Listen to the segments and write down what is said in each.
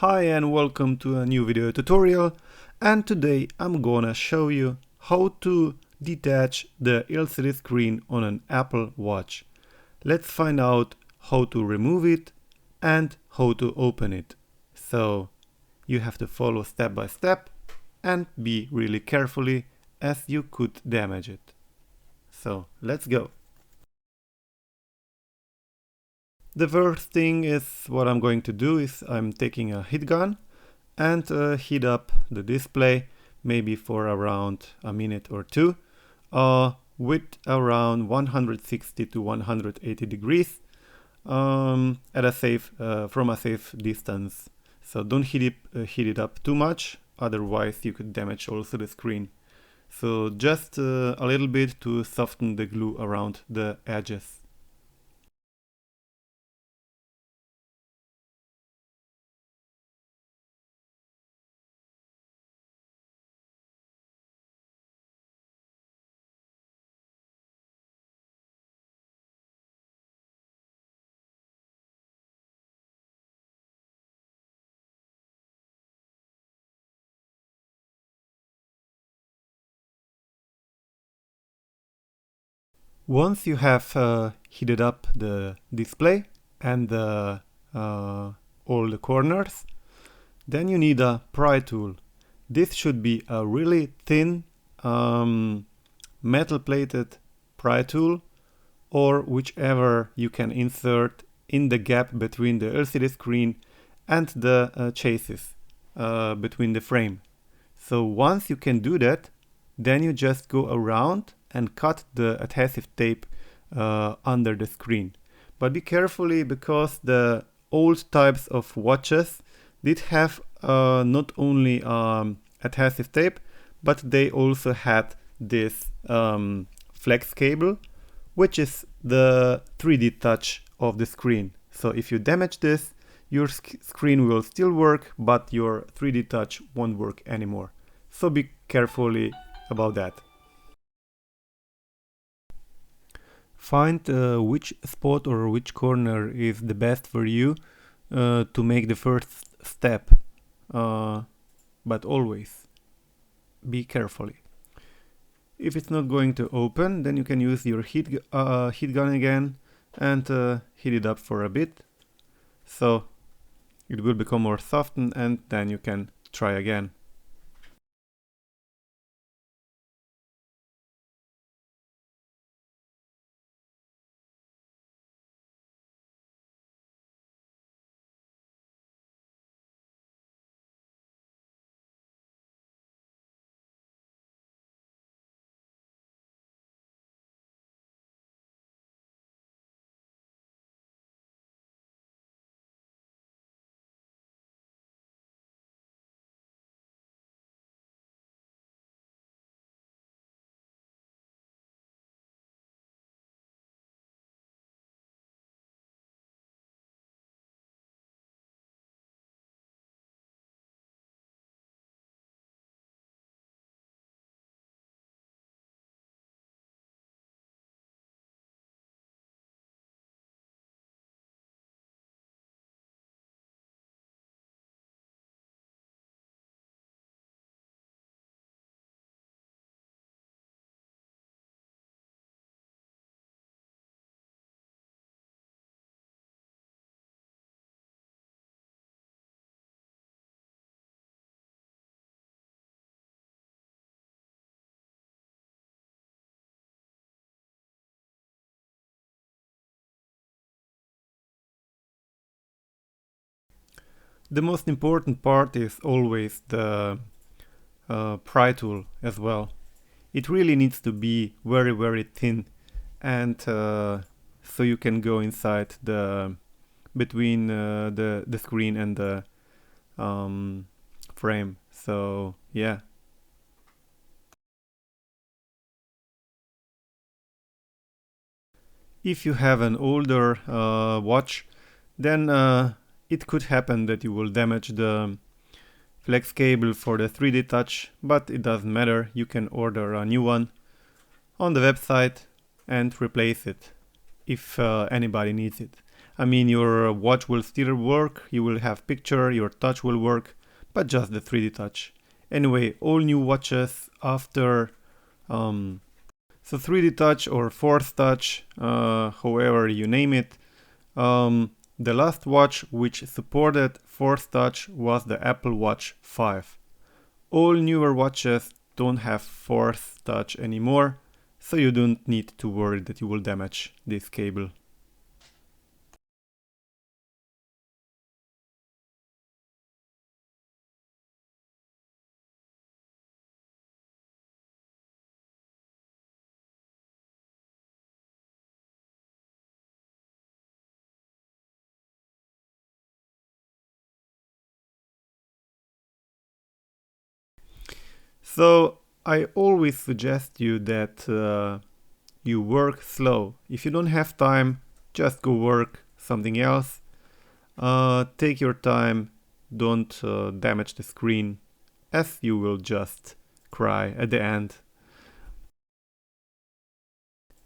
Hi and welcome to a new video tutorial, and today I'm gonna show you how to detach the LCD screen on an Apple Watch. Let's find out how to remove it and how to open it. So you have to follow step by step and be really carefully as you could damage it. So let's go. The first thing is what I'm going to do is I'm taking a heat gun and heat up the display maybe for around a minute or two with around 160 to 180 degrees at a safe from a safe distance. So don't heat it up too much, otherwise you could damage also the screen. So just a little bit to soften the glue around the edges. Once you have heated up the display and all the corners, then you need a pry tool. This should be a really thin metal plated pry tool, or whichever you can insert in the gap between the LCD screen and the chassis, between the frame. So once you can do that, then you just go around and cut the adhesive tape under the screen. But be carefully, because the old types of watches did have not only adhesive tape, but they also had this flex cable, which is the 3D touch of the screen. So if you damage this, your screen will still work, but your 3D touch won't work anymore. So be carefully about that. Find which spot or which corner is the best for you to make the first step, but always be carefully. If it's not going to open, then you can use your heat gun again and heat it up for a bit, so it will become more softened, and then you can try again. The most important part is always the pry tool as well. It really needs to be very thin, and so you can go inside the between the screen and the frame. So yeah. If you have an older watch, then it could happen that you will damage the flex cable for the 3D touch, but it doesn't matter. You can order a new one on the website and replace it if anybody needs it. I mean, your watch will still work, you will have picture, your touch will work, but just the 3D touch. Anyway, all new watches after so 3D touch or Force touch, however you name it. The last watch which supported Force touch was the Apple Watch 5. All newer watches don't have Force touch anymore, so you don't need to worry that you will damage this cable. So I always suggest you that you work slow. If you don't have time, just go work something else. Take your time, don't damage the screen, as you will just cry at the end.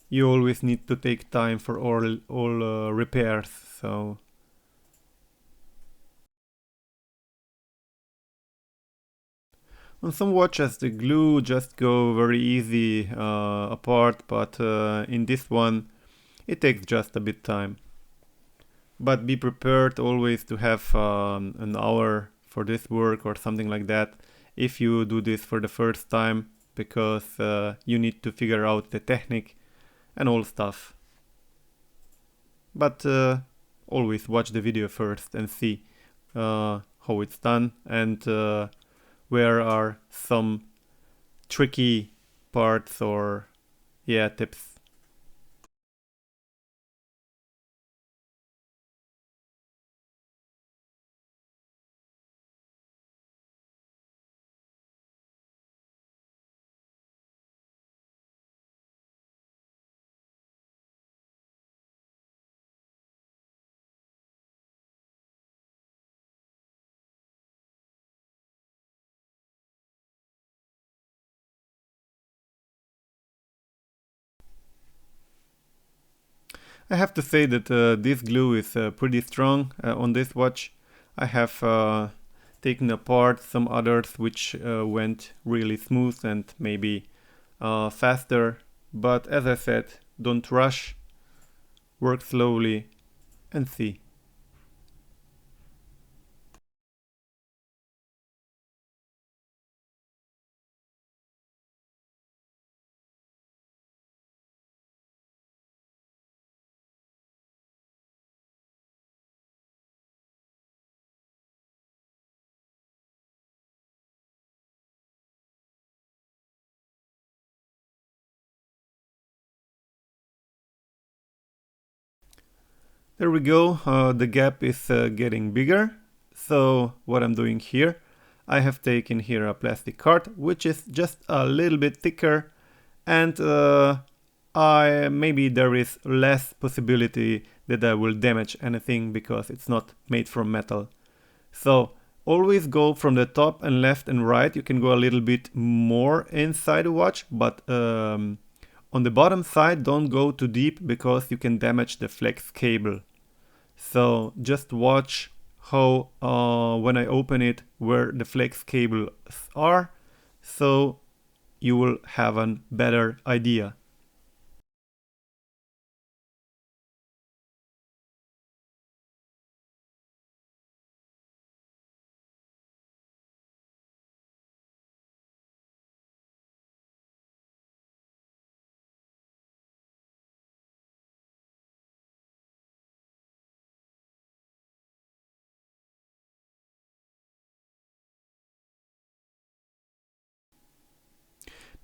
You always need to take time for all repairs, so... On some watches the glue just go very easy apart, but in this one it takes just a bit time. But be prepared always to have an hour for this work or something like that if you do this for the first time, because you need to figure out the technique and all stuff. But always watch the video first and see how it's done, and where are some tricky parts or tips. I have to say that this glue is pretty strong on this watch. I have taken apart some others which went really smooth and maybe faster, but as I said, don't rush, work slowly and see. There we go, the gap is getting bigger. So what I'm doing here, I have taken here a plastic card which is just a little bit thicker, and maybe there is less possibility that I will damage anything because it's not made from metal. So always go from the top and left and right. You can go a little bit more inside the watch, but on the bottom side don't go too deep because you can damage the flex cable. So just watch how when I open it where the flex cables are, so you will have a better idea.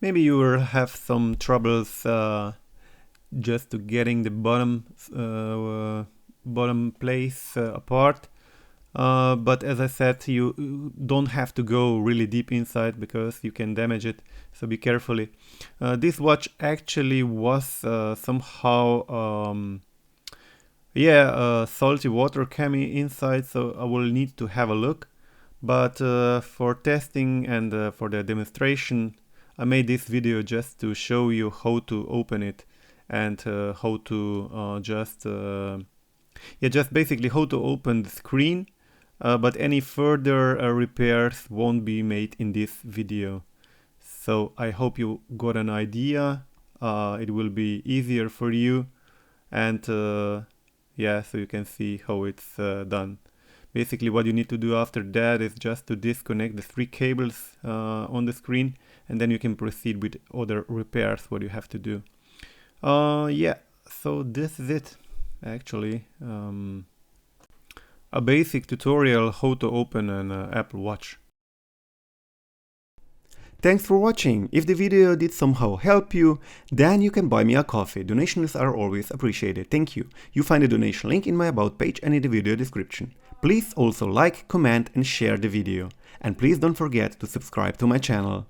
Maybe you will have some troubles just to getting the bottom place apart. But as I said, you don't have to go really deep inside because you can damage it, so be carefully. This watch actually was somehow salty water came inside, so I will need to have a look. But for testing and for the demonstration, I made this video just to show you how to open it and how to just Yeah, just basically how to open the screen, but any further repairs won't be made in this video. So I hope you got an idea. It will be easier for you, and yeah, so you can see how it's done. Basically what you need to do after that is just to disconnect the 3 cables on the screen, and then you can proceed with other repairs what you have to do. Yeah, so this is it actually. A basic tutorial how to open an Apple Watch. Thanks for watching. If the video did somehow help you, then you can buy me a coffee. Donations are always appreciated. Thank you. You find the donation link in my about page and in the video description. Please also like, comment and share the video. And please don't forget to subscribe to my channel.